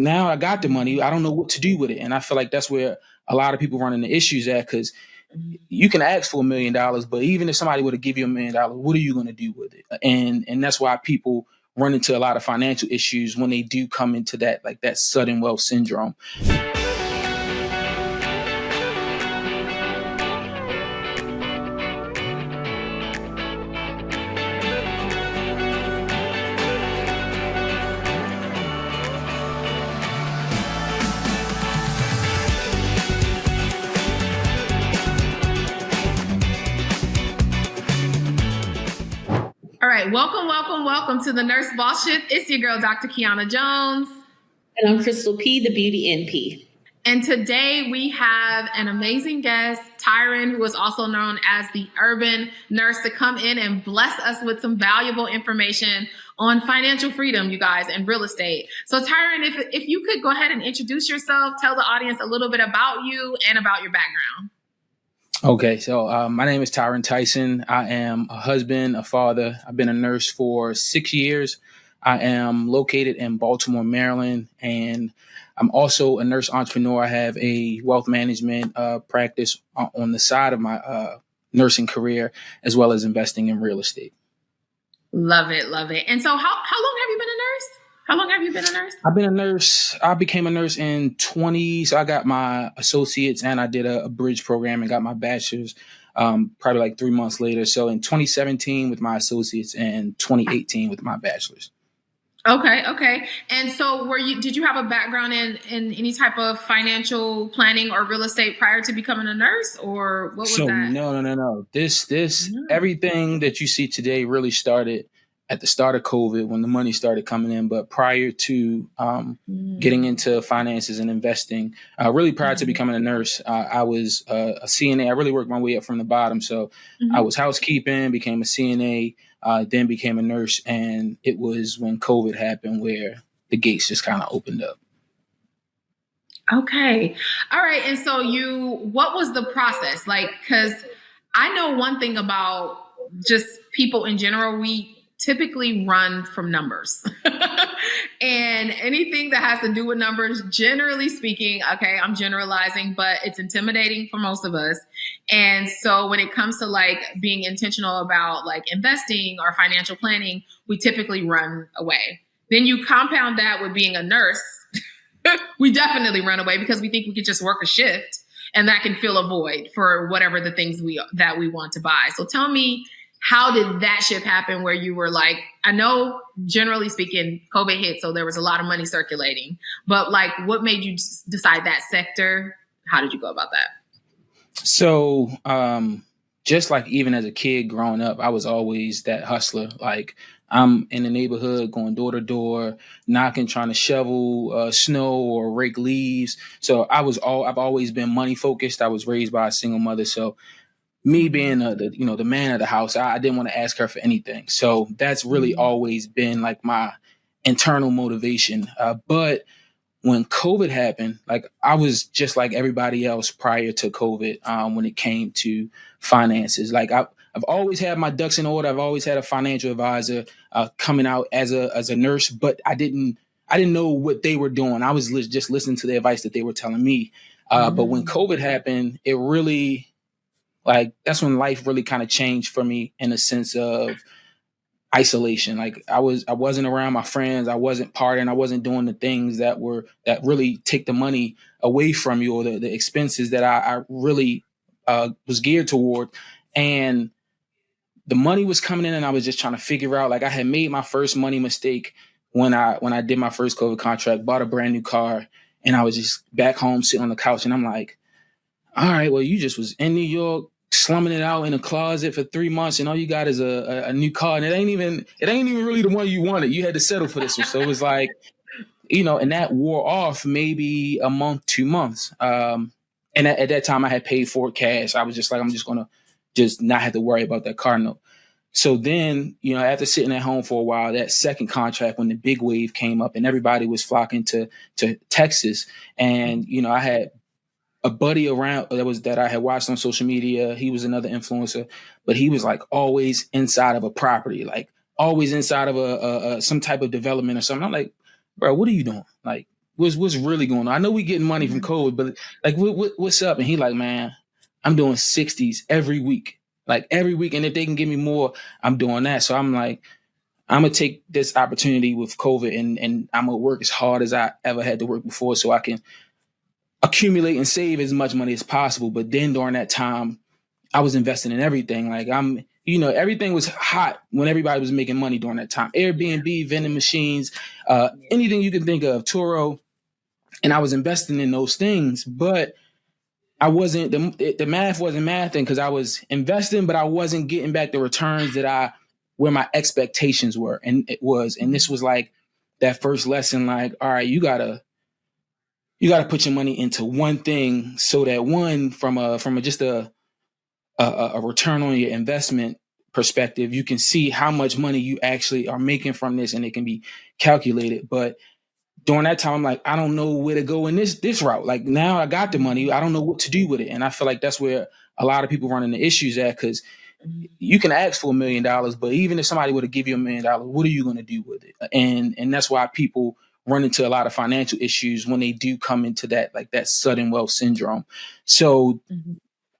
Now I got the money. I don't know what to do with it. And I feel like that's where a lot of people run into issues at, because you can ask for $1 million, but even if somebody were to give you $1 million, what are you going to do with it? And that's why people run into a lot of financial issues when they do come into that, like that sudden wealth syndrome. All right, welcome to the Nurse Boss Shift. It's your girl, Dr. Kiiyonna Jones. And I'm Christal P, the Beauty NP. And today we have an amazing guest, Tyrin, who is also known as the Urban Nurse, to come in and bless us with some valuable information on financial freedom, you guys, and real estate. So Tyrin, if you could go ahead and introduce yourself, tell the audience a little bit about you and about your background. Okay, so my name is Tyrin Tyson. I am a husband, a father. I've been a nurse for 6 years. I am located in Baltimore, Maryland, and I'm also a nurse entrepreneur. I have a wealth management practice on the side of my nursing career, as well as investing in real estate. Love it. And so how long have you been a nurse? How long have you been a nurse? I've been a nurse. I became a nurse in 20. So I got my associates and I did a bridge program and got my bachelor's probably like 3 months later. So in 2017 with my associates and 2018 with my bachelor's. Okay. And so did you have a background in any type of financial planning or real estate prior to becoming a nurse, or what was that? No. This everything that you see today really started at the start of COVID when the money started coming in. But prior to getting into finances and investing, really prior to becoming a nurse, I was a CNA. I really worked my way up from the bottom. So I was housekeeping, became a CNA, then became a nurse. And it was when COVID happened where the gates just kind of opened up. Okay. All right. And so what was the process? Like, because I know one thing about just people in general, we typically run from numbers and anything that has to do with numbers, generally speaking, okay, I'm generalizing, but it's intimidating for most of us. And so when it comes to like being intentional about like investing or financial planning, we typically run away. Then you compound that with being a nurse. We definitely run away because we think we could just work a shift and that can fill a void for whatever the things that we want to buy. So tell me, how did that shift happen where you were like, I know generally speaking, COVID hit, so there was a lot of money circulating, but like what made you decide that sector? How did you go about that? So just like even as a kid growing up, I was always that hustler. Like I'm in the neighborhood going door to door, knocking, trying to shovel snow or rake leaves. So I've always been money focused. I was raised by a single mother. So me being the man of the house, I didn't want to ask her for anything. So that's really always been like my internal motivation. But when COVID happened, like I was just like everybody else prior to COVID when it came to finances. Like I've always had my ducks in order. I've always had a financial advisor coming out as a nurse, but I didn't know what they were doing. I was just listening to the advice that they were telling me. But when COVID happened, it really, like, that's when life really kind of changed for me in a sense of isolation. Like I wasn't around my friends. I wasn't partying. I wasn't doing the things that really take the money away from you or the expenses that I really was geared toward. And the money was coming in and I was just trying to figure out, like I had made my first money mistake when I did my first COVID contract, bought a brand new car, and I was just back home sitting on the couch and I'm like, all right, well, you just was in New York, slumming it out in a closet for 3 months, and all you got is a new car, and it ain't even really the one you wanted. You had to settle for this one. So it was like, and that wore off maybe a month, 2 months. And at that time I had paid for it cash. I was just like, I'm just going to just not have to worry about that car note. So then, after sitting at home for a while, that second contract, when the big wave came up and everybody was flocking to Texas, and, I had a buddy around that I had watched on social media. He was another influencer, but he was like always inside of a property, like always inside of a some type of development or something. I'm like, bro, what are you doing? Like, what's really going on? I know we getting money from COVID, but like, what's up? And he like, man, I'm doing 60s every week, like every week. And if they can give me more, I'm doing that. So I'm like, I'm gonna take this opportunity with COVID, and I'm gonna work as hard as I ever had to work before, so I can accumulate and save as much money as possible. But then during that time, I was investing in everything. Like everything was hot when everybody was making money during that time. Airbnb, vending machines, anything you can think of, Turo. And I was investing in those things, but I wasn't, the math wasn't mathing because I was investing, but I wasn't getting back the returns where my expectations were. And this was like that first lesson, like, all right, you gotta put your money into one thing so that one, from just a return on your investment perspective, you can see how much money you actually are making from this, and it can be calculated. But during that time, I'm like, I don't know where to go in this route. Like, now I got the money, I don't know what to do with it. And I feel like that's where a lot of people run into issues at, because you can ask for $1 million, but even if somebody were to give you $1 million, what are you going to do with it? And that's why people run into a lot of financial issues when they do come into that, like that sudden wealth syndrome. So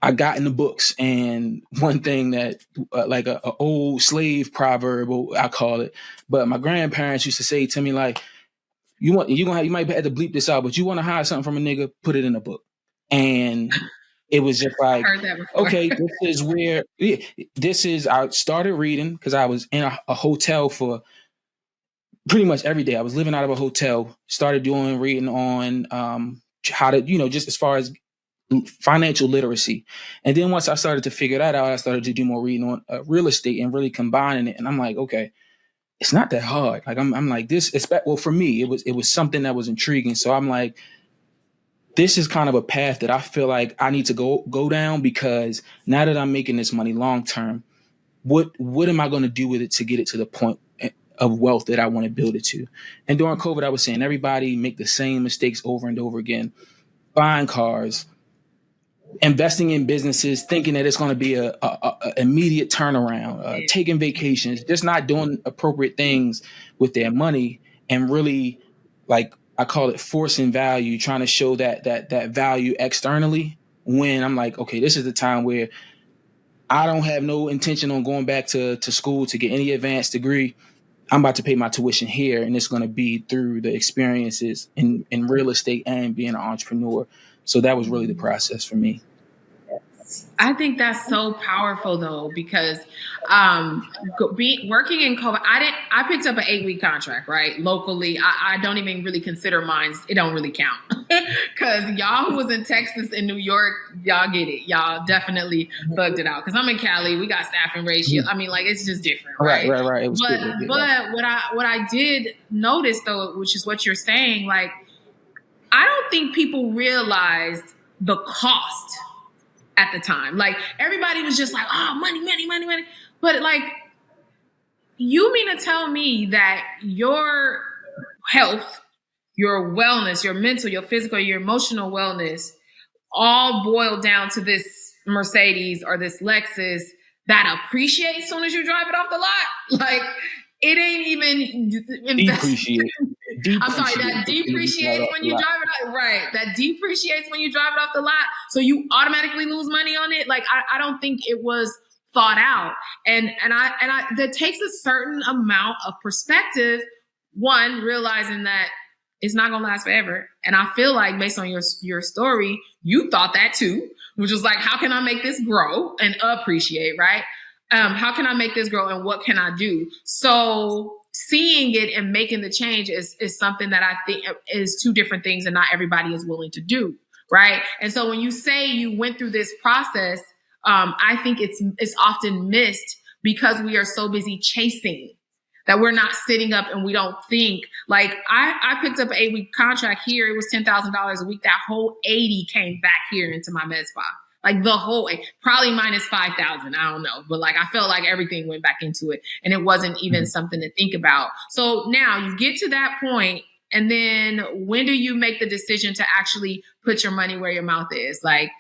I got in the books, and one thing that like a old slave proverb, I call it, but my grandparents used to say to me, like, you might have to bleep this out, but you want to hide something from a nigga, put it in a book. And it was just like, okay, I started reading because I was in a hotel for pretty much every day. I was living out of a hotel, started reading on how to, just as far as financial literacy. And then once I started to figure that out, I started to do more reading on real estate and really combining it. And I'm like, okay, it's not that hard. Like, I'm like, this, well, for me, it was something that was intriguing. So I'm like, this is kind of a path that I feel like I need to go down, because now that I'm making this money long term, what am I going to do with it to get it to the point of wealth that I want to build it to? And during COVID, I was saying everybody make the same mistakes over and over again, buying cars, investing in businesses, thinking that it's going to be a immediate turnaround, taking vacations, just not doing appropriate things with their money, and really, like, I call it forcing value, trying to show that value externally, when I'm like, okay, this is the time where I don't have no intention on going back to school to get any advanced degree. I'm about to pay my tuition here, and it's going to be through the experiences in real estate and being an entrepreneur. So that was really the process for me. I think that's so powerful, though, because working in COVID, I picked up an 8-week contract, right? Locally. I don't even really consider mine. It don't really count, because y'all who was in Texas and New York, y'all get it. Y'all definitely bugged it out. Because I'm in Cali, we got staffing ratio. I mean, like, it's just different, right? Right. It was but what I did notice, though, which is what you're saying, like, I don't think people realized the cost at the time. Like, everybody was just like, oh, money. But, like, you mean to tell me that your health, your wellness, your mental, your physical, your emotional wellness all boiled down to this Mercedes or this Lexus that appreciates as soon as you drive it off the lot? Like, it ain't even depreciate. I'm sorry, that depreciates when you drive it out. Right. That depreciates when you drive it off the lot. So you automatically lose money on it. Like, I don't think it was thought out. And that takes a certain amount of perspective. One, realizing that it's not going to last forever. And I feel like, based on your story, you thought that too, which was like, how can I make this grow and appreciate, right? How can I make this grow, and what can I do? So seeing it and making the change is something that I think is two different things, and not everybody is willing to do, right? And so when you say you went through this process, I think it's often missed because we are so busy chasing that we're not sitting up and we don't think. Like, I picked up an 8-week contract here. It was $10,000 a week. That whole 80 came back here into my med spa. Like, the whole, probably minus 5,000. I don't know. But, like, I felt like everything went back into it, and it wasn't even something to think about. So now you get to that point, and then when do you make the decision to actually put your money where your mouth is? Like,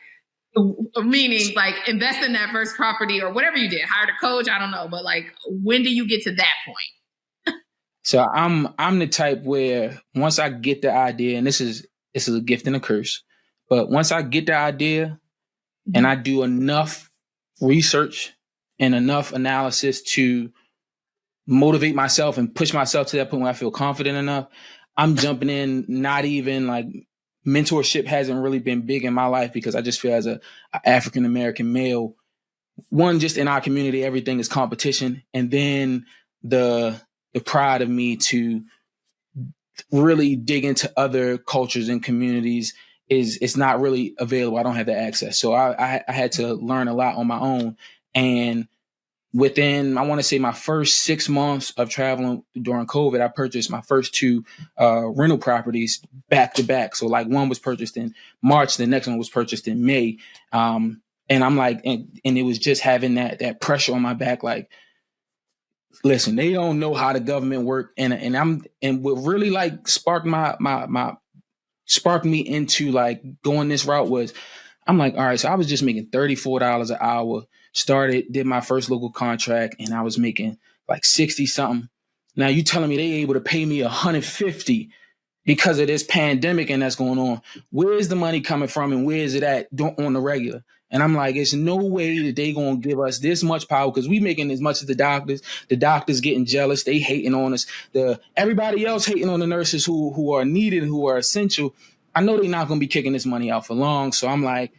meaning, like, invest in that first property or whatever you did, hired a coach, I don't know. But, like, when do you get to that point? So I'm the type where once I get the idea, and this is a gift and a curse, but once I get the idea and I do enough research and enough analysis to motivate myself and push myself to that point where I feel confident enough, I'm jumping in. Not even like mentorship hasn't really been big in my life because I just feel as a African American male, one, just in our community, everything is competition, and then the pride of me to really dig into other cultures and communities is it's not really available. I don't have the access, so I had to learn a lot on my own. And within, I want to say, my first 6 months of traveling during COVID, I purchased my first two rental properties back to back. So like one was purchased in March, the next one was purchased in May. And I'm like, and it was just having that pressure on my back, like, listen, they don't know how the government work, and what really like sparked me into like going this route was, I'm like, all right, so I was just making $34 an hour, did my first local contract, and I was making like 60 something. Now you telling me they able to pay me 150 because of this pandemic and that's going on. Where's the money coming from and where is it at on the regular? And I'm like, there's no way that they going to give us this much power because we making as much as the doctors. The doctors getting jealous. They hating on us. Everybody else hating on the nurses who are needed, who are essential. I know they're not going to be kicking this money out for long. So I'm like,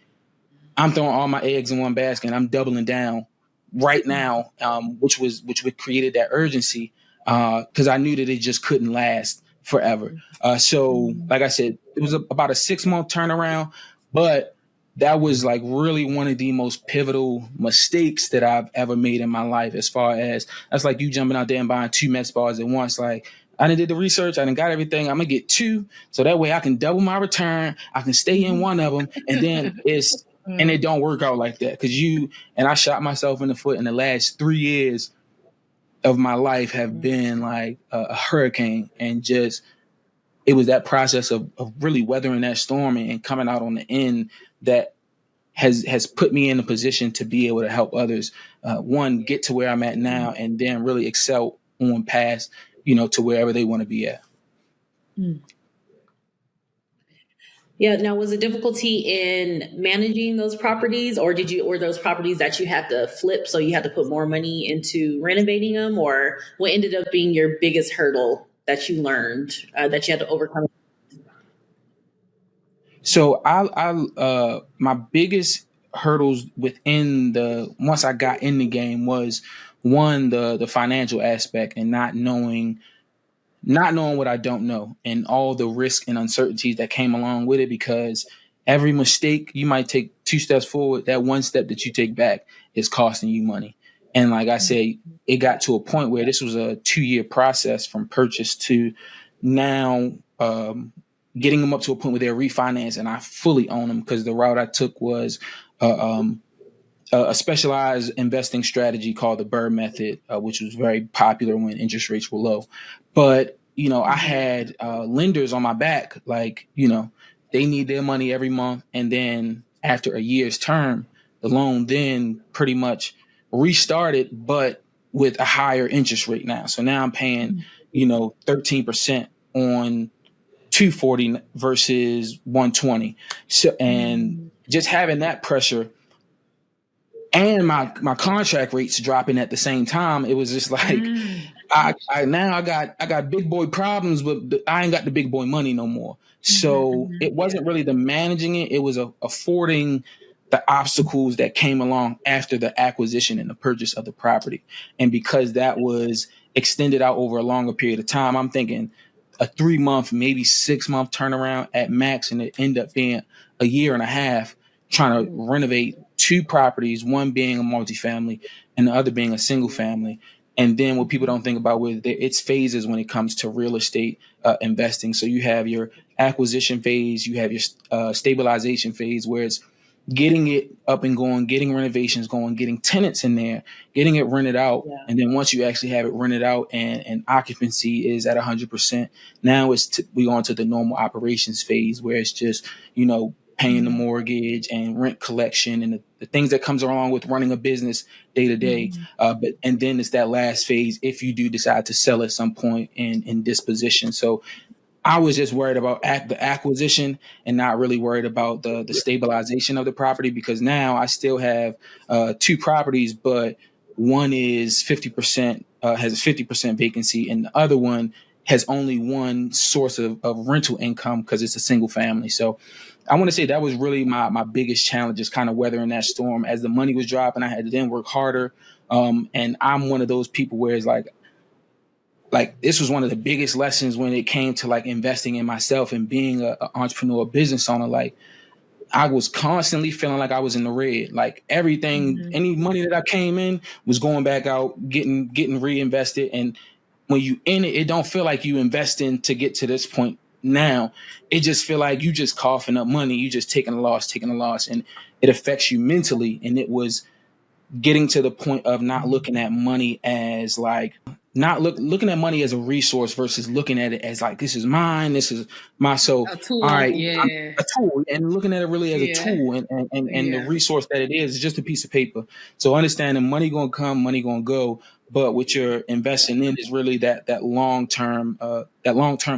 I'm throwing all my eggs in one basket and I'm doubling down right now, which created that urgency because I knew that it just couldn't last forever. So like I said, it was about a 6-month turnaround, but that was like really one of the most pivotal mistakes that I've ever made in my life. As far as that's like you jumping out there and buying 2 Mets bars at once. Like I done did the research, I done got everything. I'm gonna get 2, so that way I can double my return. I can stay in one of them, and then and it don't work out like that because I shot myself in the foot. In the last 3 years of my life have been like a hurricane, and just it was that process of really weathering that storm and coming out on the end that has put me in a position to be able to help others, one, get to where I'm at now, and then really excel on past, to wherever they want to be at. Yeah. Now, was it difficulty in managing those properties, or were those properties that you had to flip, so you had to put more money into renovating them, or what ended up being your biggest hurdle that you learned that you had to overcome? So my biggest hurdles once I got in the game was, one, the financial aspect and not knowing what I don't know and all the risk and uncertainties that came along with it, because every mistake you might take 2 steps forward, that one step that you take back is costing you money. And like I say, it got to a point where this was a 2-year process from purchase to now, getting them up to a point where they're refinanced and I fully own them, because the route I took was a specialized investing strategy called the Burr method, which was very popular when interest rates were low. But, I had lenders on my back, like, they need their money every month. And then after a year's term, the loan then pretty much restarted, but with a higher interest rate now. So now I'm paying, 13% on 240 versus 120. So, and just having that pressure and my contract rates dropping at the same time, it was just like, I got big boy problems, but I ain't got the big boy money no more. So it wasn't really the managing it. It was affording the obstacles that came along after the acquisition and the purchase of the property. And because that was extended out over a longer period of time, I'm thinking a 3-month, maybe 6-month turnaround at max. And it ended up being a year and a half trying to renovate 2 properties, one being a multifamily and the other being a single family. And then what people don't think about with it's phases when it comes to real estate investing. So you have your acquisition phase, you have your stabilization phase, where it's getting it up and going, getting renovations going, getting tenants in there, getting it rented out. Yeah. And then once you actually have it rented out and occupancy is at 100%, now we go on to the normal operations phase, where it's just, paying the mortgage and rent collection and the things that comes along with running a business day to day. And then it's that last phase if you do decide to sell at some point in disposition. So I was just worried about the acquisition and not really worried about the stabilization of the property, because now I still have 2 properties, but one is 50%, has a 50% vacancy, and the other one has only one source of rental income because it's a single family. So I want to say that was really my biggest challenge, is kind of weathering that storm. As the money was dropping, I had to then work harder. And I'm one of those people where it's like this was one of the biggest lessons when it came to like investing in myself and being an entrepreneur, business owner. Like I was constantly feeling like I was in the red. Like everything, any money that I came in was going back out, getting reinvested. And when you in it, it don't feel like you investing to get to this point. Now it just feel like you just coughing up money. You just taking a loss, and it affects you mentally. And it was getting to the point of not looking at money as like looking at money as a resource versus looking at it as like, this is mine, this is my soul. A tool, all right, a tool, and looking at it really as a tool and the resource that it is just a piece of paper. So understanding money gonna come, money gonna go, but what you're investing in is really that long term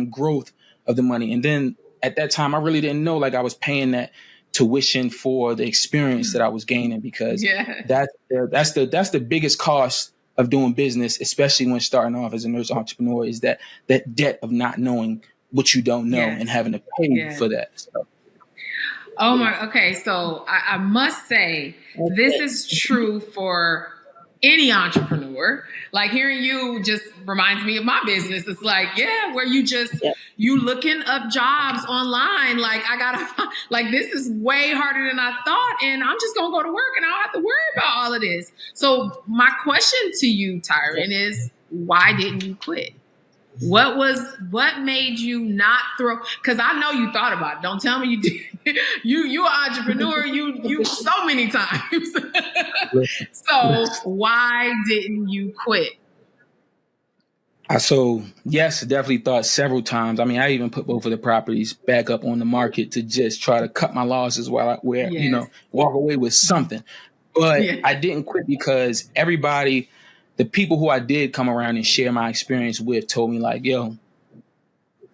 growth of the money. And then at that time, I really didn't know like I was paying that tuition for the experience that I was gaining, because that's the biggest cost of doing business, especially when starting off as a nurse entrepreneur, is that debt of not knowing what you don't know and having to pay for that. So. Oh my, okay. So I must say this is true for any entrepreneur. Like hearing you just reminds me of my business. It's like, where you just, you looking up jobs online. Like like this is way harder than I thought. And I'm just going to go to work and I don't have to worry about all of this. So my question to you, Tyrin, is why didn't you quit? What made you not throw? Because I know you thought about it. Don't tell me you did. You're an entrepreneur. You so many times. So why didn't you quit? So yes, definitely thought several times. I mean, I even put both of the properties back up on the market to just try to cut my losses while walk away with something. But I didn't quit because the people who I did come around and share my experience with told me like, yo,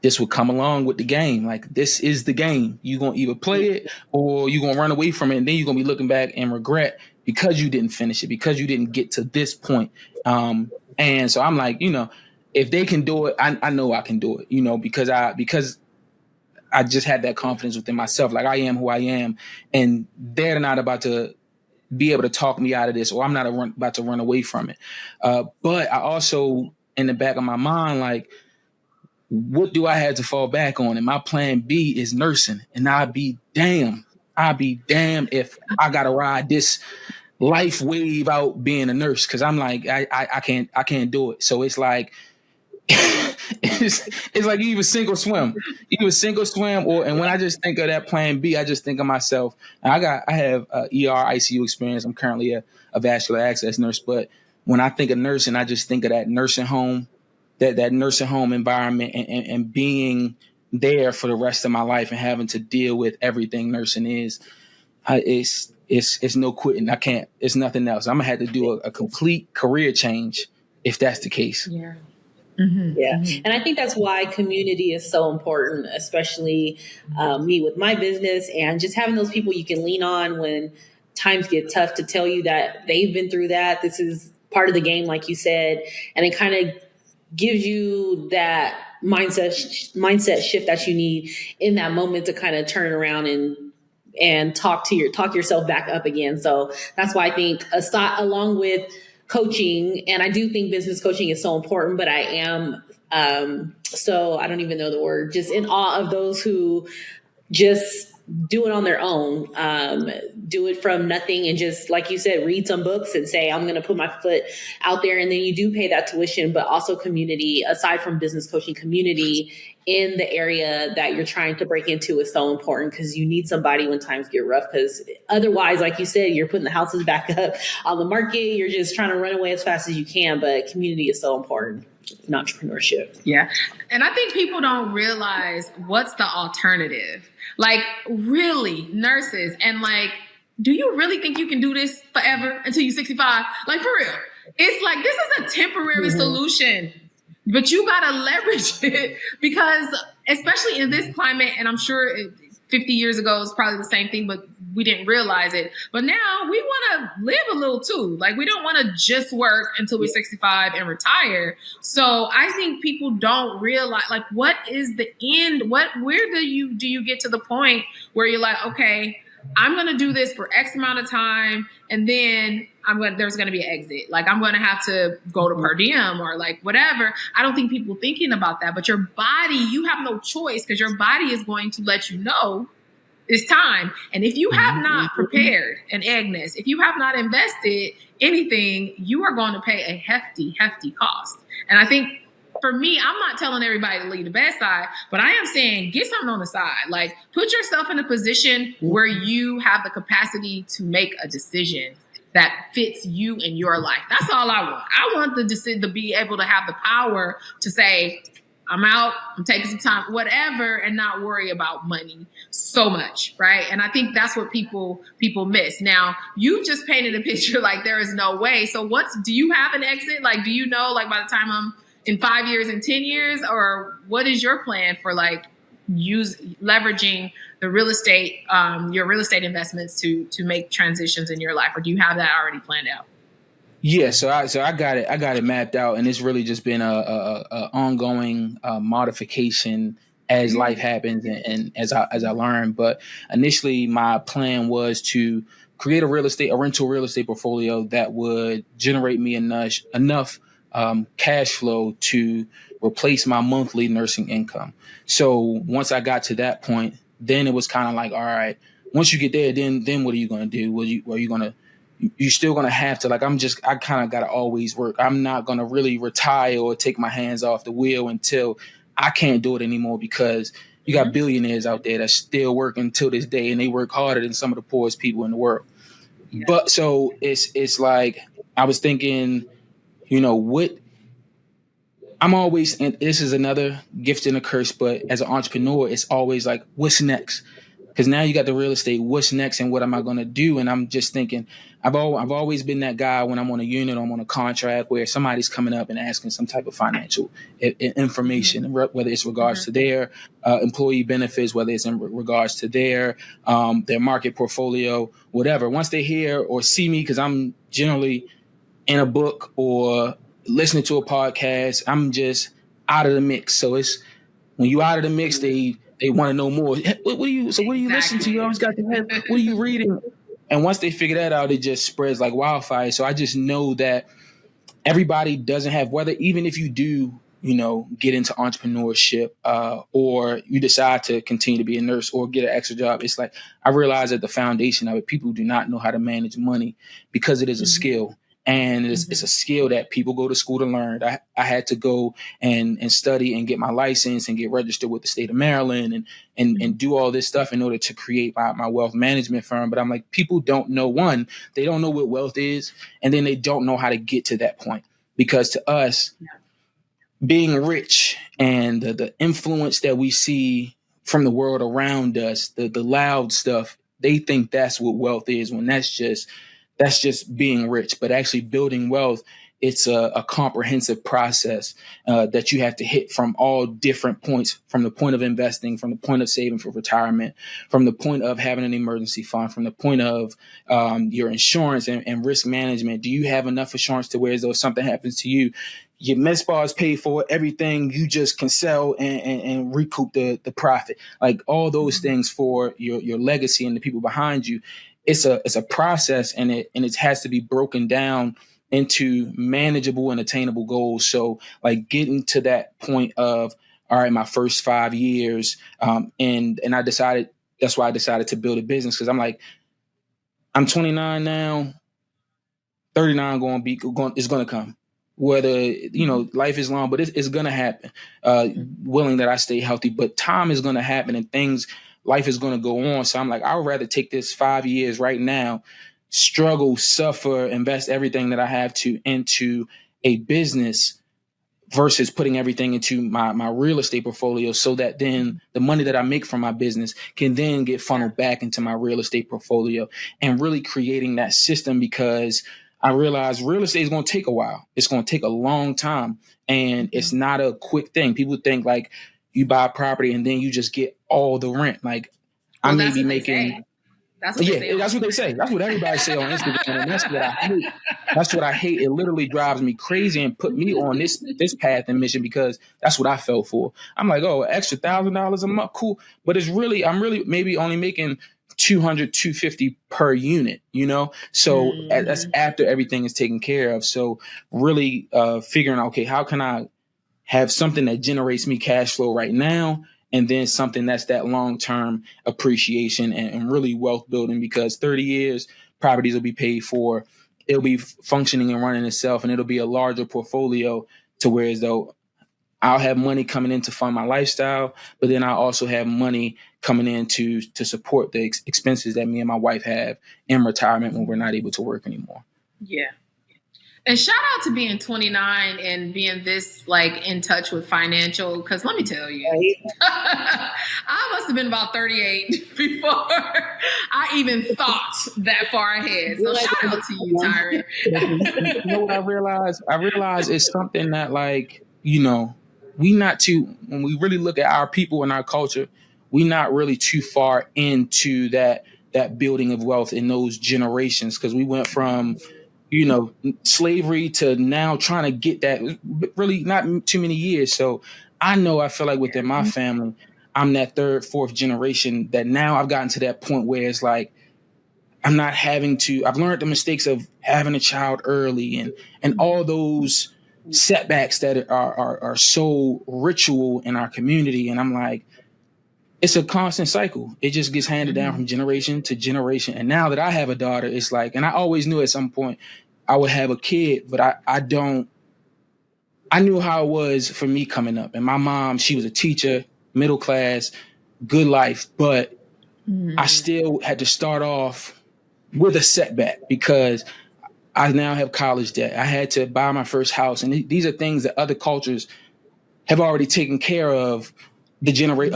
this will come along with the game. Like, this is the game. You're going to either play it or you're going to run away from it. And then you're going to be looking back and regret because you didn't finish it, because you didn't get to this point. And so I'm like, if they can do it, I know I can do it, because I just had that confidence within myself. Like, I am who I am, and they're not about to be able to talk me out of this, or I'm not about to run away from it. But I also, in the back of my mind, like, what do I have to fall back on? And my plan B is nursing. And I'd be damned if I got to ride this life wave out being a nurse. Cause I'm like, I can't do it. So it's like, it's like you either sink or swim. And when I just think of that plan B, I just think of myself. And I have ER ICU experience. I'm currently a vascular access nurse, but when I think of nursing, I just think of that nursing home, that nursing home environment, and being there for the rest of my life and having to deal with everything nursing is. It's no quitting. I can't. It's nothing else. I'm gonna have to do a complete career change if that's the case. Yeah. Mm-hmm. Yeah. Mm-hmm. And I think that's why community is so important, especially me with my business, and just having those people you can lean on when times get tough, to tell you that they've been through that. This is part of the game, like you said, and it kind of gives you that mindset shift that you need in that moment to kind of turn around and talk yourself back up again. So that's why I think along with coaching, and I do think business coaching is so important, but I am, so I don't even know the word, just in awe of those who just do it on their own, do it from nothing, and just, like you said, read some books and say, I'm going to put my foot out there. And then you do pay that tuition, but also community, aside from business coaching, community in the area that you're trying to break into is so important, because you need somebody when times get rough. Because otherwise, like you said, you're putting the houses back up on the market. You're just trying to run away as fast as you can. But community is so important. in entrepreneurship. Yeah. And I think people don't realize what's the alternative. Like, really, nurses, and like, do you really think you can do this forever until you're 65? Like, for real. It's like, this is a temporary solution, but you got to leverage it, because especially in this climate, and I'm sure 50 years ago is probably the same thing, but we didn't realize it. But now we want to live a little too. Like, we don't want to just work until we're 65 and retire. So I think people don't realize, like, what is the end? Where do you get to the point where you're like, okay, I'm going to do this for X amount of time, and then there's going to be an exit. Like, I'm going to have to go to per diem or like whatever. I don't think people thinking about that, but your body, you have no choice, because your body is going to let you know it's time. And if you have not prepared, and Agnes, if you have not invested anything, you are going to pay a hefty, hefty cost. And I think, for me, I'm not telling everybody to leave the bedside, but I am saying get something on the side. Like, put yourself in a position where you have the capacity to make a decision that fits you and your life. That's all I want. I want the decision to be able to have the power to say, I'm out, I'm taking some time, whatever, and not worry about money so much, right? And I think that's what people miss. Now, you just painted a picture like there is no way. So do you have an exit? Like, do you know, like, by the time I'm in 5 years and 10 years, or what is your plan for like leveraging the real estate, your real estate investments to make transitions in your life? Or do you have that already planned out? Yeah, so I got it mapped out, and it's really just been a ongoing modification as life happens and as I learn. But initially, my plan was to create a rental real estate portfolio that would generate me enough cash flow to replace my monthly nursing income. So once I got to that point, then it was kind of like, all right, once you get there, then what are you going to do? You're still going to have to, like, I kind of got to always work. I'm not going to really retire or take my hands off the wheel until I can't do it anymore, because you got billionaires out there that still working till this day, and they work harder than some of the poorest people in the world. Yeah. But so it's like, I was thinking, what I'm always, and this is another gift and a curse, but as an entrepreneur, it's always like, what's next? Because now you got the real estate, what's next and what am I going to do? And I'm just thinking, I've always been that guy when I'm on a unit, I'm on a contract where somebody's coming up and asking some type of financial information, whether it's regards to their employee benefits, whether it's in regards to their market portfolio, whatever. Once they hear or see me, because I'm generally in a book or listening to a podcast, I'm just out of the mix. So it's when you out of the mix, they want to know more. What are you listening to? You always got to have, what are you reading? And once they figure that out, it just spreads like wildfire. So I just know that everybody doesn't have, whether even if you do, get into entrepreneurship or you decide to continue to be a nurse or get an extra job, it's like, I realize at the foundation of it, people do not know how to manage money because it is a skill. And it's a skill that people go to school to learn. I had to go and study and get my license and get registered with the state of Maryland and do all this stuff in order to create my wealth management firm. But I'm like, people don't know, one, they don't know what wealth is, and then they don't know how to get to that point. Because to us, being rich and the influence that we see from the world around us, the loud stuff, they think that's what wealth is, when that's just being rich. But actually building wealth, it's a comprehensive process that you have to hit from all different points, from the point of investing, from the point of saving for retirement, from the point of having an emergency fund, from the point of your insurance and risk management. Do you have enough insurance to where, as though if something happens to you, your med spa is paid for, everything you just can sell and recoup the profit, like all those things for your legacy and the people behind you. It's a process, and it has to be broken down into manageable and attainable goals. So like getting to that point of, all right, my first 5 years, and that's why I decided to build a business, because I'm like, I'm 29 now, 39 is going to come. Whether, life is long, but it's going to happen, willing that I stay healthy, but time is going to happen and life is going to go on. So I'm like, I would rather take this 5 years right now, struggle, suffer, invest everything that I have to into a business versus putting everything into my real estate portfolio, so that then the money that I make from my business can then get funneled back into my real estate portfolio, and really creating that system, because I realize real estate is going to take a while. It's going to take a long time, and it's not a quick thing. People think like you buy a property and then you just get all the rent. Like I may be making. That's what they say. That's what they say. That's what everybody say on Instagram, and that's what I hate. That's what I hate. It literally drives me crazy and put me on this path and mission, because that's what I fell for. I'm like, oh, extra $1,000 a month, cool. But it's really, I'm really maybe only making $200, $250 per unit, So that's after everything is taken care of. So really figuring out, okay, how can I have something that generates me cash flow right now, and then something that's that long-term appreciation and really wealth building, because 30 years, properties will be paid for. It'll be functioning and running itself, and it'll be a larger portfolio, to where as though I'll have money coming in to fund my lifestyle, but then I also have money coming in to support the expenses that me and my wife have in retirement when we're not able to work anymore. Yeah. And shout out to being 29 and being this like in touch with financial, because let me tell you, I must have been about 38 before I even thought that far ahead. So shout out to you, Tyrin. You know what I realized? I realized it's something that like, when we really look at our people and our culture, we not really too far into that building of wealth in those generations, because we went from slavery to now trying to get that, really not too many years. So I feel like within my family, I'm that third, fourth generation that now I've gotten to that point where it's like, I've learned the mistakes of having a child early and all those setbacks that are so ritual in our community. And I'm like, it's a constant cycle. It just gets handed down from generation to generation. And now that I have a daughter, it's like, and I always knew at some point I would have a kid, but I knew how it was for me coming up. And my mom, she was a teacher, middle class, good life, but I still had to start off with a setback, because I now have college debt. I had to buy my first house. And these are things that other cultures have already taken care of of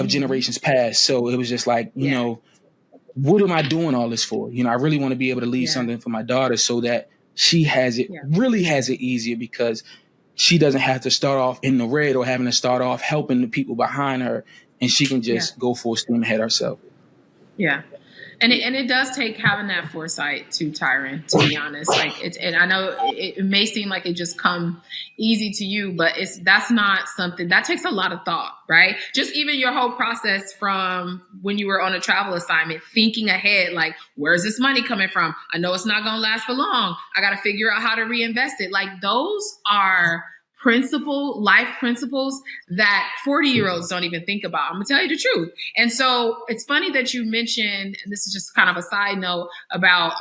generations past. So it was just like, what am I doing all this for? I really want to be able to leave something for my daughter, so that she really has it easier, because she doesn't have to start off in the red or having to start off helping the people behind her, and she can just go full steam ahead herself. Yeah. And it does take having that foresight too, Tyrin, to be honest. And I know it may seem like it just come easy to you, but that's not something that takes a lot of thought, right? Just even your whole process from when you were on a travel assignment, thinking ahead, like, where's this money coming from? I know it's not going to last for long. I got to figure out how to reinvest it. Like, those are life principles that 40-year-olds don't even think about. I'm gonna tell you the truth. And so it's funny that you mentioned, and this is just kind of a side note about,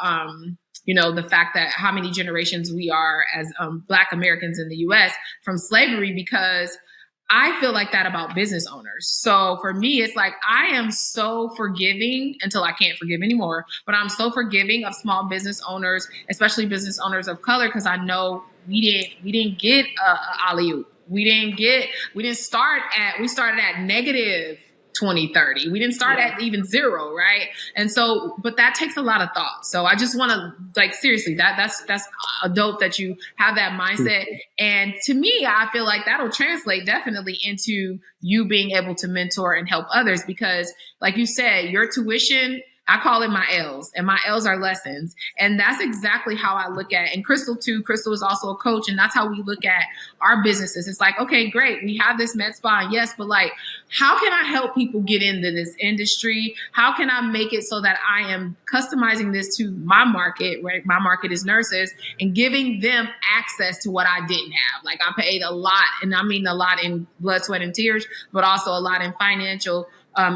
the fact that how many generations we are as Black Americans in the US from slavery, because I feel like that about business owners. So for me, it's like, I am so forgiving until I can't forgive anymore, but I'm so forgiving of small business owners, especially business owners of color, because I know we didn't get alley-oop. We started at negative 2030. We didn't start at even zero, right? And so, but that takes a lot of thought. So I just want to, seriously, that's dope that you have that mindset. And to me, I feel like that'll translate definitely into you being able to mentor and help others, because like you said, your tuition, I call it my L's, and my L's are lessons. And that's exactly how I look at it. And Christal too. Christal is also a coach, and that's how we look at our businesses. It's like, okay, great. We have this med spa, yes, but like, how can I help people get into this industry? How can I make it so that I am customizing this to my market, right? My market is nurses, and giving them access to what I didn't have. Like, I paid a lot, and I mean a lot in blood, sweat, and tears, but also a lot in financial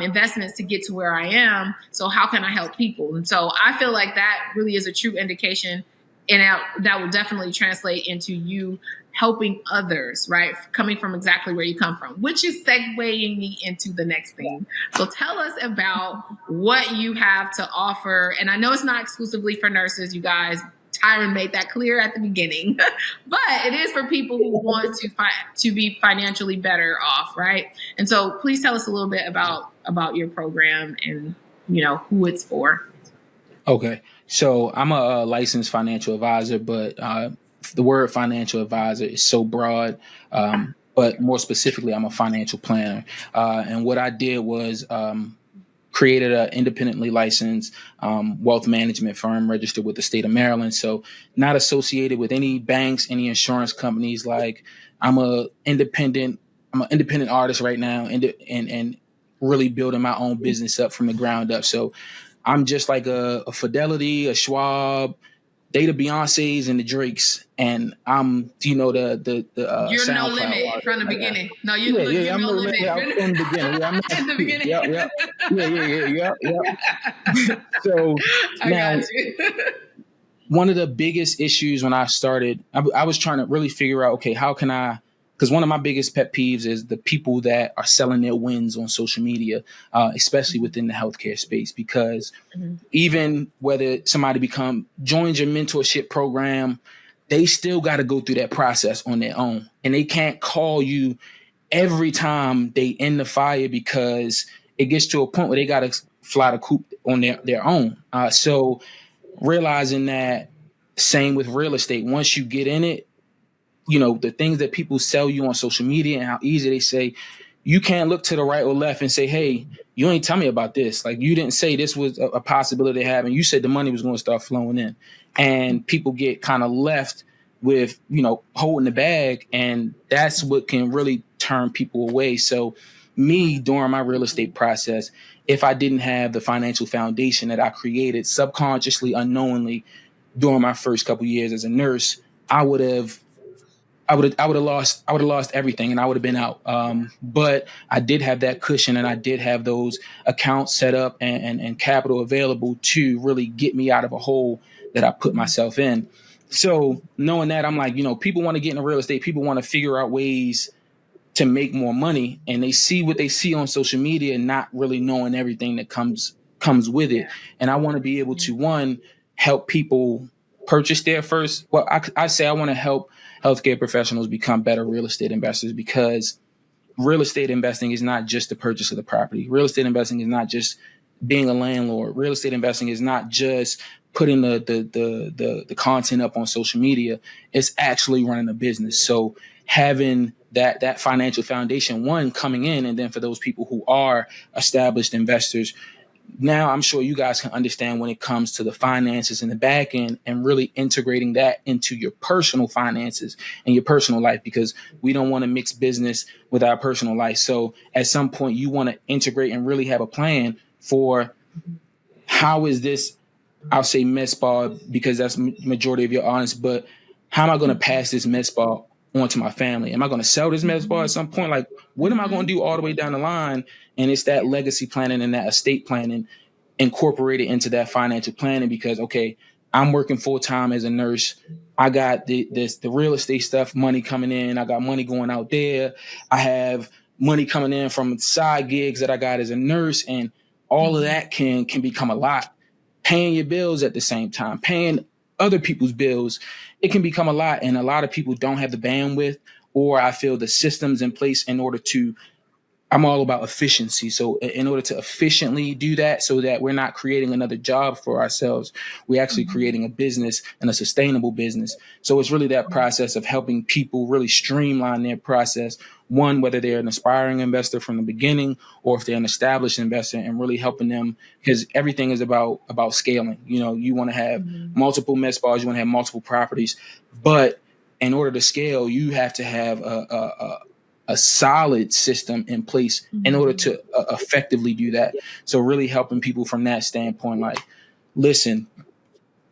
investments to get to where I am. So how can I help people? And so I feel like that really is a true indication, and that will definitely translate into you helping others, right? Coming from exactly where you come from, which is segueing me into the next thing. So tell us about what you have to offer. And I know it's not exclusively for nurses, you guys. Tyrin made that clear at the beginning. But it is for people who want to be financially better off, right? And so please tell us a little bit about your program and, who it's for. Okay. So I'm a licensed financial advisor, but the word financial advisor is so broad. But more specifically, I'm a financial planner. And what I did was created an independently licensed wealth management firm registered with the state of Maryland. So not associated with any banks, any insurance companies. Like I'm an independent artist right now and really building my own business up from the ground up. So I'm just like a Fidelity, a Schwab, they the Beyoncés and the Drakes, and I'm you're SoundCloud no limit artist. from the beginning. No, I'm you're no limit from the beginning. Yeah, I'm in the beginning. Yeah. So I now, got you. one of the biggest issues when I started, I was trying to really figure out, okay, how can I? Because one of my biggest pet peeves is the people that are selling their wins on social media, especially within the healthcare space. Because even whether somebody joins your mentorship program, they still got to go through that process on their own. And they can't call you every time they in the fire because it gets to a point where they got to fly the coop on their own. So realizing that, same with real estate, once you get in it, the things that people sell you on social media and how easy they say, you can't look to the right or left and say, hey, you ain't tell me about this. Like, you didn't say this was a possibility to have, and you said the money was going to start flowing in. And people get kind of left with, holding the bag, and that's what can really turn people away. So me, during my real estate process, if I didn't have the financial foundation that I created subconsciously, unknowingly, during my first couple years as a nurse, I would have lost everything, and I would have been out. But I did have that cushion, and I did have those accounts set up and capital available to really get me out of a hole that I put myself in. So knowing that, I'm like, people want to get into real estate. People want to figure out ways to make more money, and they see what they see on social media, not really knowing everything that comes with it. And I want to be able to, one, help people purchase their first. Well, I say I want to help healthcare professionals become better real estate investors, because real estate investing is not just the purchase of the property. Real estate investing is not just being a landlord. Real estate investing is not just putting the content up on social media. It's actually running a business. So having that financial foundation, one, coming in, and then for those people who are established investors, now I'm sure you guys can understand when it comes to the finances in the back end and really integrating that into your personal finances and your personal life, because we don't want to mix business with our personal life. So at some point you want to integrate and really have a plan for how is this, I'll say mess ball because that's majority of your audience, but how am I going to pass this mess ball on to my family? Am I going to sell this mess ball at some point? Like, what am I going to do all the way down the line? And it's that legacy planning and that estate planning incorporated into that financial planning, because, okay, I'm working full time as a nurse. I got the real estate stuff, money coming in. I got money going out there. I have money coming in from side gigs that I got as a nurse, and all of that can become a lot. Paying your bills at the same time, paying other people's bills, it can become a lot. And a lot of people don't have the bandwidth, or I feel the systems in place in order to, I'm all about efficiency. So in order to efficiently do that, so that we're not creating another job for ourselves, we're actually creating a business, and a sustainable business. So it's really that process of helping people really streamline their process. One, whether they're an aspiring investor from the beginning, or if they're an established investor, and really helping them, because everything is about scaling. You want to have multiple mess balls, you want to have multiple properties, but in order to scale, you have to have a solid system in place in order to effectively do that. So really helping people from that standpoint, like, listen,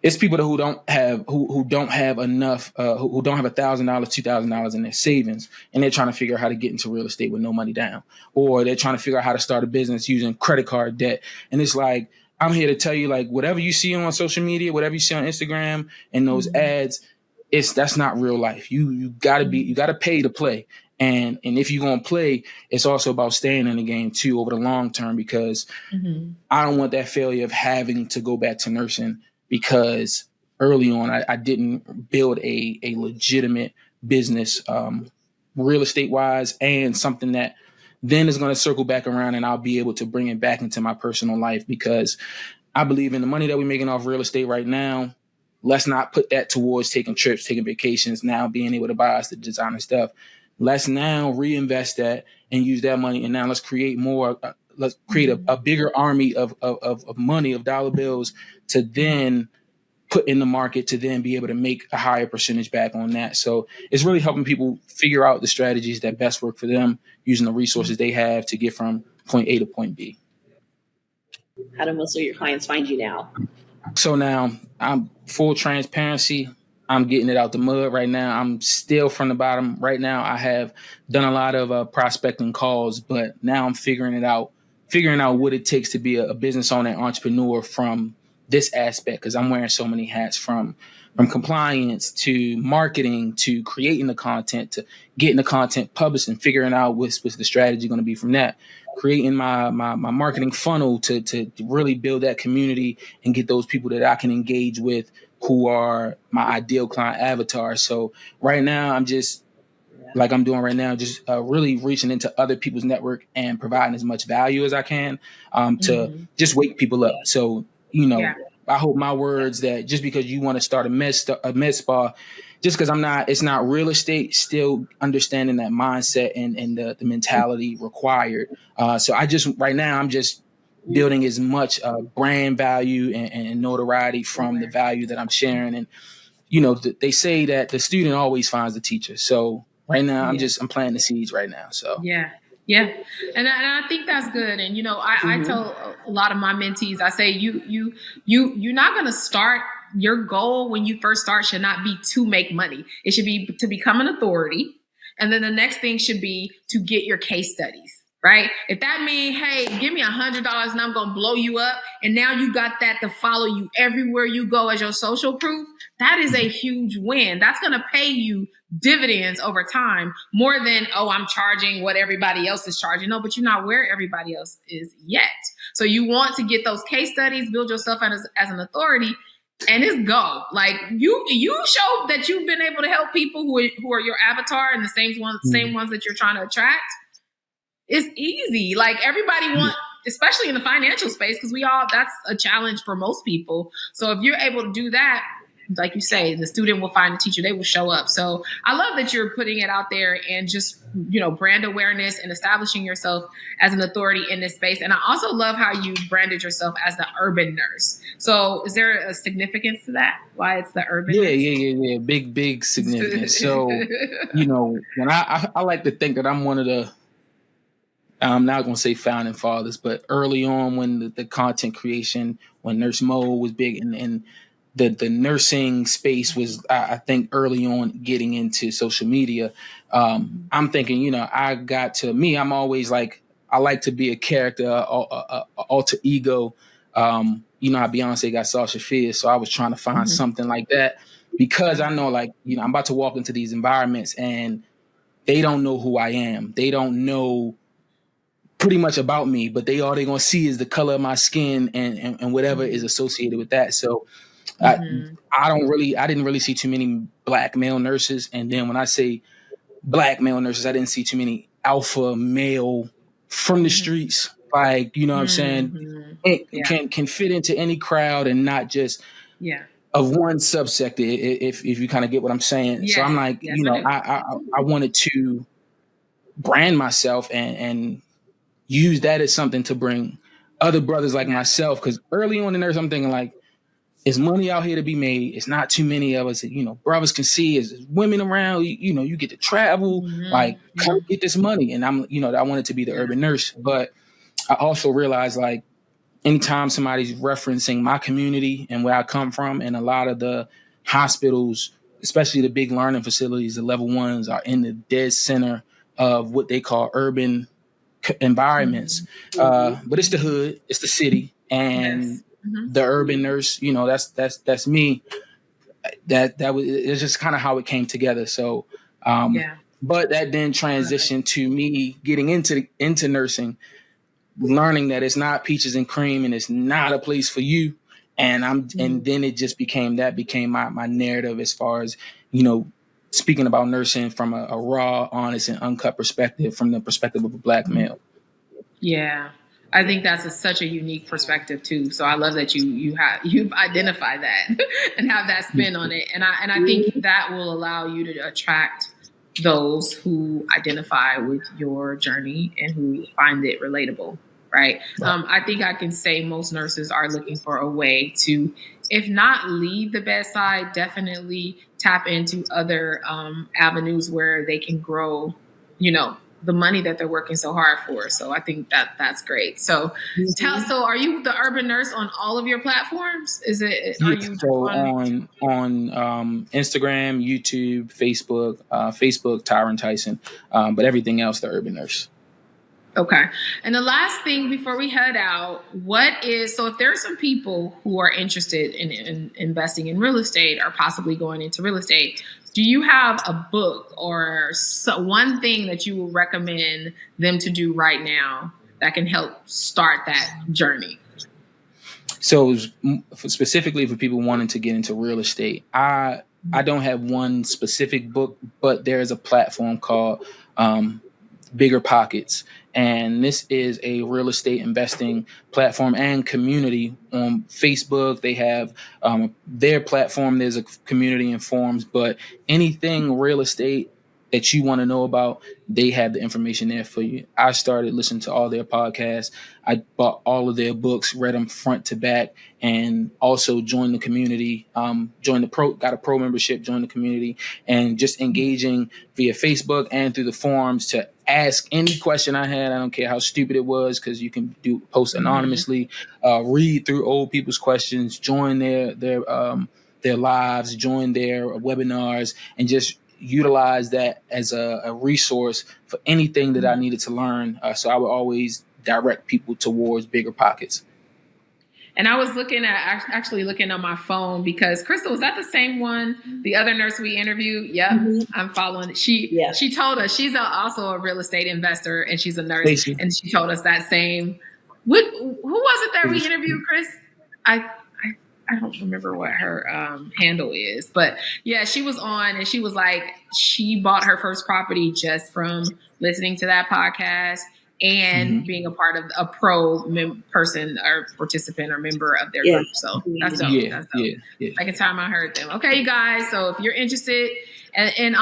it's people who don't have enough, who don't have $1,000, $2,000 in their savings, and they're trying to figure out how to get into real estate with no money down, or they're trying to figure out how to start a business using credit card debt. And it's like, I'm here to tell you, like, whatever you see on social media, whatever you see on Instagram and those ads, that's not real life. You gotta pay to play. And if you're going to play, it's also about staying in the game too over the long term, because I don't want that failure of having to go back to nursing because early on, I didn't build a legitimate business, real estate wise, and something that then is going to circle back around and I'll be able to bring it back into my personal life, because I believe in the money that we're making off real estate right now. Let's not put that towards taking trips, taking vacations, now being able to buy us the designer stuff. Let's now reinvest that and use that money. And now let's create more. Let's create a bigger army of money, of dollar bills, to then put in the market, to then be able to make a higher percentage back on that. So it's really helping people figure out the strategies that best work for them, using the resources they have to get from point A to point B. How do most of your clients find you now? So now I'm full transparency. I'm getting it out the mud right now. I'm still from the bottom. Right now, I have done a lot of prospecting calls, but now I'm figuring out what it takes to be a business owner and entrepreneur from this aspect, because I'm wearing so many hats, from compliance to marketing to creating the content to getting the content published and figuring out what's the strategy going to be from that. Creating my marketing funnel to really build that community and get those people that I can engage with who are my ideal client avatar. So right now, I'm just like I'm doing right now, just really reaching into other people's network and providing as much value as I can to just wake people up. So, I hope my words that just because you want to start a med spa, just because it's not real estate, still understanding that mindset and the mentality required. So right now, I'm just building as much brand value and notoriety from the value that I'm sharing. And, they say that the student always finds the teacher. So right now, I'm planting the seeds right now. So yeah. And I think that's good. And, I tell a lot of my mentees, I say, you're not going to start. Your goal when you first start should not be to make money. It should be to become an authority. And then the next thing should be to get your case studies. Right? If that means, hey, give me $100 and I'm going to blow you up, and now you got that to follow you everywhere you go as your social proof, that is a huge win. That's going to pay you dividends over time, more than, I'm charging what everybody else is charging. No, but you're not where everybody else is yet. So you want to get those case studies, build yourself as an authority, and it's go. Like you show that you've been able to help people who are your avatar and the same ones that you're trying to attract. It's easy. Like everybody wants, especially in the financial space, because that's a challenge for most people. So if you're able to do that, like you say, the student will find the teacher, they will show up. So I love that you're putting it out there and just, brand awareness and establishing yourself as an authority in this space. And I also love how you branded yourself as the urban nurse. So is there a significance to that? Why it's the urban nurse? Yeah. Big significance. So, when I like to think that I'm one of the, I'm not going to say founding fathers, but early on when the content creation, when Nurse Mo was big and the nursing space was, I think, early on getting into social media. I'm thinking, I'm always like, I like to be a character, a alter ego. How Beyonce got Sasha Fierce. So I was trying to find something like that, because I know, I'm about to walk into these environments and they don't know who I am. They don't know pretty much about me, but all they're going to see is the color of my skin and whatever is associated with that. So I didn't really see too many black male nurses. And then when I say black male nurses, I didn't see too many alpha male from the streets. Like, what I'm saying? It can fit into any crowd and not just of one subsect, if you kind of get what I'm saying. Yes. So I'm like, I wanted to brand myself and use that as something to bring other brothers like myself. Because early on in nurse, I'm thinking like, there's money out here to be made. It's not too many of us. Brothers can see there's women around. You get to travel. Come get this money. And I'm, I wanted to be the urban nurse. But I also realized, like, anytime somebody's referencing my community and where I come from, and a lot of the hospitals, especially the big learning facilities, the level ones, are in the dead center of what they call urban environments. But it's the hood, it's the city, and the urban nurse, that's me. It's just kind of how it came together. So, but that then transitioned to me getting into nursing, learning that it's not peaches and cream and it's not a place for you. and then it just became my narrative as far as, speaking about nursing from a raw, honest, and uncut perspective, from the perspective of a Black male. Yeah. I think that's such a unique perspective too. So I love that you've identified that and have that spin on it. And I think that will allow you to attract those who identify with your journey and who find it relatable. Right. I think I can say most nurses are looking for a way to, if not leave the bedside, definitely tap into other avenues where they can grow, the money that they're working so hard for. So I think that's great. So so are you the urban nurse on all of your platforms? Are you on Instagram, YouTube, Facebook, Tyrin Tyson, but everything else, the urban nurse. Okay. And the last thing before we head out, so if there are some people who are interested in investing in real estate or possibly going into real estate, do you have a book or one thing that you would recommend them to do right now that can help start that journey? So specifically for people wanting to get into real estate, I don't have one specific book, but there's a platform called Bigger Pockets. And this is a real estate investing platform and community on Facebook. They have their platform. There's a community and forums, but anything real estate that you want to know about, they have the information there for you. I started listening to all their podcasts. I bought all of their books, read them front to back, and also joined the community, got a pro membership, joined the community, and just engaging via Facebook and through the forums to ask any question I had. I don't care how stupid it was, because you can post anonymously, read through old people's questions, join their lives, join their webinars, and just utilize that as a resource for anything that I needed to learn. So I would always direct people towards Bigger Pockets. And I was actually looking on my phone, because Christal, was that the same one, the other nurse we interviewed? Yep. Mm-hmm. I'm following it. She told us she's also a real estate investor, and she's a nurse. Stacey. And she told us that same. Who was it that we interviewed, Chris? I don't remember what her handle is, but yeah, she was on, and she was like, she bought her first property just from listening to that podcast and being a part of a pro person or participant or member of their group. So that's dope. That's dope. Yeah. Second time I heard them. Okay, you guys. So if you're interested in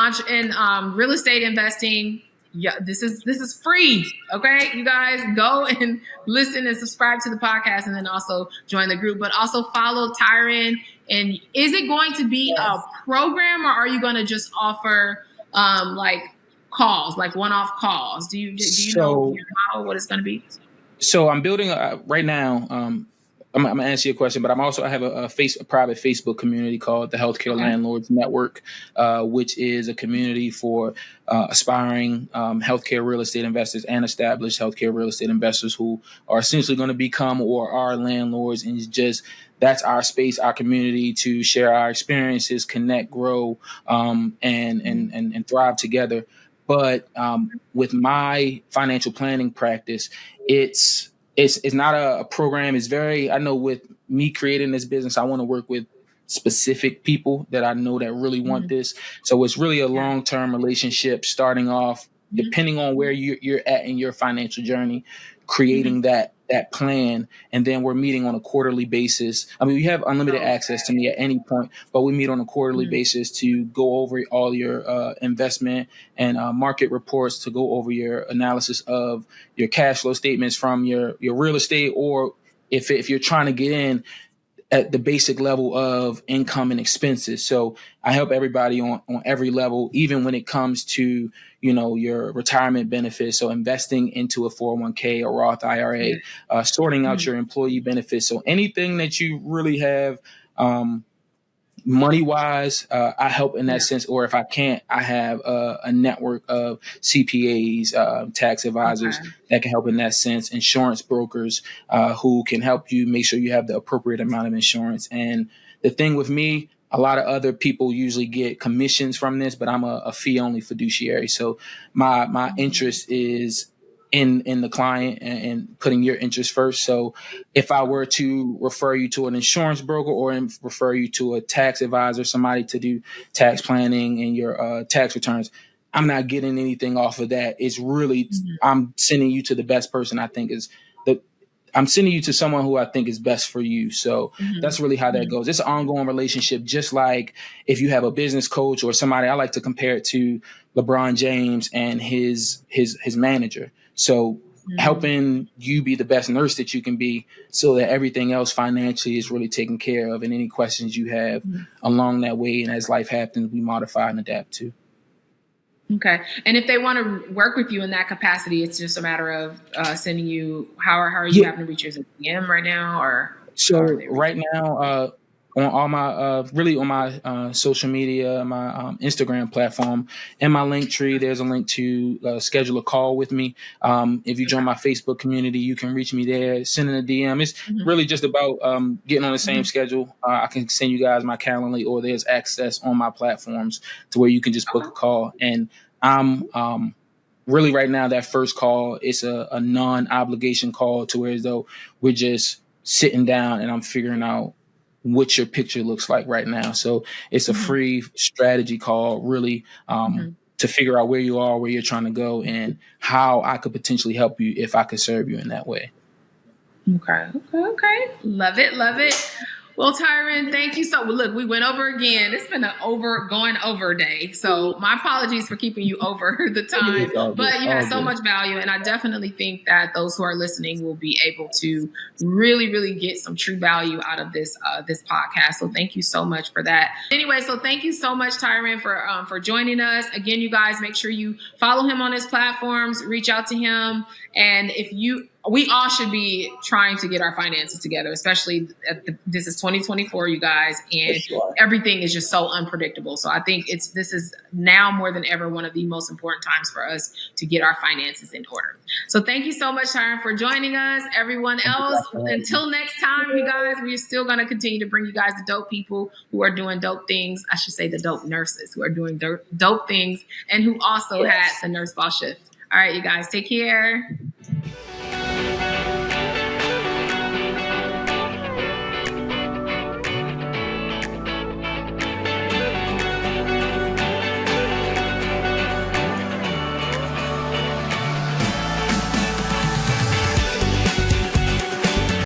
real estate investing, this is free. Okay, you guys, go and listen and subscribe to the podcast, and then also join the group. But also follow Tyrin. And is it going to be a program, or are you going to just offer like calls, like one-off calls? Do you know your model, what it's going to be? So I'm building right now. I'm going to answer your question, but I have a private Facebook community called the Healthcare Landlords Network, which is a community for aspiring healthcare real estate investors and established healthcare real estate investors who are essentially going to become or are landlords. And that's our space, our community, to share our experiences, connect, grow, and thrive together. But with my financial planning practice, it's not a program. It's I know with me creating this business, I want to work with specific people that I know that really want this. So it's really a long-term relationship, starting off, depending on where you're at in your financial journey, creating that plan. And then we're meeting on a quarterly basis. I mean, you have unlimited access to me at any point, but we meet on a quarterly basis to go over all your investment and market reports, to go over your analysis of your cash flow statements from your real estate, or if you're trying to get in at the basic level of income and expenses. So I help everybody on every level, even when it comes to, your retirement benefits. So investing into a 401k, a Roth IRA, sorting out your employee benefits. So anything that you really have, money wise, I help in that sense. Or if I can't, I have a network of CPAs, tax advisors that can help in that sense, insurance brokers who can help you make sure you have the appropriate amount of insurance. And the thing with me, a lot of other people usually get commissions from this, but I'm a fee only fiduciary. So my interest is in the client and putting your interest first. So if I were to refer you to an insurance broker or refer you to a tax advisor, somebody to do tax planning and your tax returns, I'm not getting anything off of that. It's really, I'm sending you to the best person I think is I'm sending you to someone who I think is best for you. So that's really how that goes. It's an ongoing relationship, just like if you have a business coach or somebody. I like to compare it to LeBron James and his manager. So helping you be the best nurse that you can be so that everything else financially is really taken care of, and any questions you have along that way. And as life happens, we modify and adapt too. Okay. And if they want to work with you in that capacity, it's just a matter of sending you, how are you having to reach your DM right now? Or so right now, on all my, really on my social media, my Instagram platform and my link tree, there's a link to schedule a call with me. If you join my Facebook community, you can reach me there, sending a DM. It's really just about getting on the same schedule. I can send you guys my Calendly, or there's access on my platforms to where you can just book a call. And I'm really right now, that first call, it's a non-obligation call, to where as though we're just sitting down and I'm figuring out what your picture looks like right now. So it's a free strategy call, really, to figure out where you are, where you're trying to go, and how I could potentially help you if I could serve you in that way. Okay. Love it. Well, Tyrin, thank you so much. Look, we went over again. It's been going over day. So my apologies for keeping you over the time, but you had so much value. And I definitely think that those who are listening will be able to really, really get some true value out of this podcast. So thank you so much for that. Anyway, so thank you so much, Tyrin, for joining us. Again, you guys, make sure you follow him on his platforms, reach out to him. And we all should be trying to get our finances together, especially this is 2024, you guys, and everything is just so unpredictable. So I think this is now more than ever one of the most important times for us to get our finances in order. So thank you so much, Tyrin, for joining us. Everyone else, until next time, you guys, we're still going to continue to bring you guys the dope people who are doing dope things. I should say the dope nurses who are doing dope things and who also had the nurse ball shift. All right, you guys, take care.